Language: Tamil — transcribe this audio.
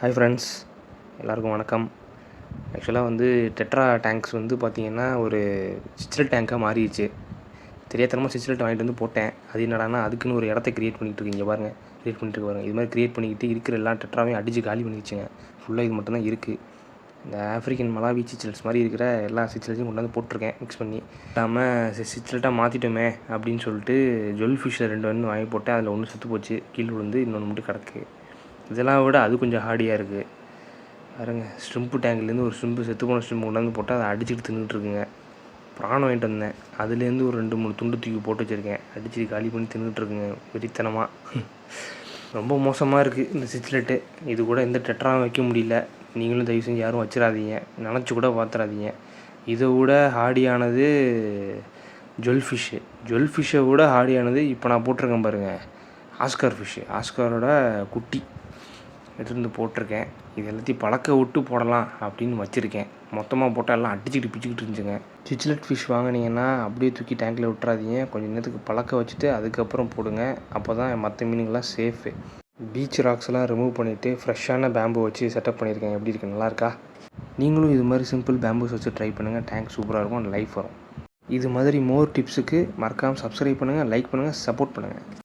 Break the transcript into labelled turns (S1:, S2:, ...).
S1: ஹாய் ஃப்ரெண்ட்ஸ், எல்லாருக்கும் வணக்கம். ஆக்சுவலாக டெட்ரா டேங்க்ஸ் பார்த்திங்கன்னா ஒரு சிச்சில் டேங்காக மாறிடுச்சு. தெரியாதனமாக சிச்சிலெட் வாங்கிட்டு போட்டேன். அது என்னடானா அதுக்குன்னு ஒரு இடத்த க்ரியேட் பண்ணிகிட்டு இங்கே பாருங்கள், க்ரியேட் பண்ணிட்டு பாருங்கள். இது மாதிரி க்ரியேட் பண்ணிக்கிட்டு இருக்கிற எல்லா டெட்ராவையும் அடித்து காலி பண்ணிடுச்சுங்க. ஃபுல்லாக இது மட்டும்தான் இருக்குது. இந்த ஆஃப்ரிக்கன் மலாவி சிச்சில்ஸ் மாதிரி இருக்கிற எல்லா சிச்சில்ஸையும் கொண்டு போட்டிருக்கேன் மிக்ஸ் பண்ணி. இல்லாமல் சிச்சிலெட்டாக மாற்றிட்டோமே அப்படின்னு சொல்லிட்டு ஜுவல் ஃபிஷ்ஷில் 2 வாங்கி போட்டேன். அதில் ஒன்று செத்து போச்சு, கீழே விழுந்து இன்னொன்று மட்டும் கிடக்கு. இதெல்லாம் விட அது கொஞ்சம் ஹார்டியாக இருக்குது பாருங்க. ஸ்ட்ரிம்ப்பு டேங்க்லேருந்து ஒரு செத்து போன ஸ்ட்ரிம்ப் கொண்டாந்து போட்டு அதை அடிச்சுட்டு தின்னுட்டுருக்குங்க. ப்ரான் வாங்கிட்டு வந்தேன், அதுலேருந்து ஒரு 2-3 துண்டு தூக்கி போட்டு வச்சுருக்கேன். அடித்து காலி பண்ணி தின்னுட்டுருக்குங்க வெறித்தனமாக. ரொம்ப மோசமாக இருக்குது இந்த சிச்சிலெட்டு. இது கூட எந்த டெட்ராவும் வைக்க முடியல. நீங்களும் தயவு செஞ்சு யாரும் வச்சிடாதீங்க, நினச்சி கூட பார்த்துடாதீங்க. இதை விட ஹார்டியானது ஜுவல் ஃபிஷ்ஷை விட ஹார்டியானது இப்போ நான் போட்டிருக்கேன் பாருங்கள், ஆஸ்கார் ஃபிஷ்ஷு. ஆஸ்காரோட குட்டி எடுத்துருந்து போட்டிருக்கேன். இது எல்லாத்தையும் பழக்க விட்டு போடலாம் அப்படின்னு வச்சுருக்கேன். மொத்தமாக போட்டால் எல்லாம் அடிச்சுக்கிட்டு பிச்சுக்கிட்டு இருந்துச்சுங்க. சிச்சிலெட் ஃபிஷ் வாங்கினீங்கன்னா அப்படியே தூக்கி டேங்கில் விட்டுறாதீங்க. கொஞ்சம் நேரத்துக்கு பழக்க வச்சுட்டு அதுக்கப்புறம் போடுங்க. அப்போ தான் மற்ற மீனுங்கள்லாம் சேஃபு. பீச் ராக்ஸ்லாம் ரிமூவ் பண்ணிவிட்டு ஃப்ரெஷ்ஷான பேம்பு வச்சு செட்டப் பண்ணியிருக்கேன். எப்படி இருக்குது, நல்லாயிருக்கா? நீங்களும் இது மாதிரி சிம்பிள் பேம்பூஸ் வச்சு ட்ரை பண்ணுங்கள். டேங்க் சூப்பராக இருக்கும், லைஃப் வரும். இது மாதிரி மோர் டிப்ஸுக்கு மறக்காமல் சப்ஸ்கிரைப் பண்ணுங்கள், லைக் பண்ணுங்கள், சப்போர்ட் பண்ணுங்கள்.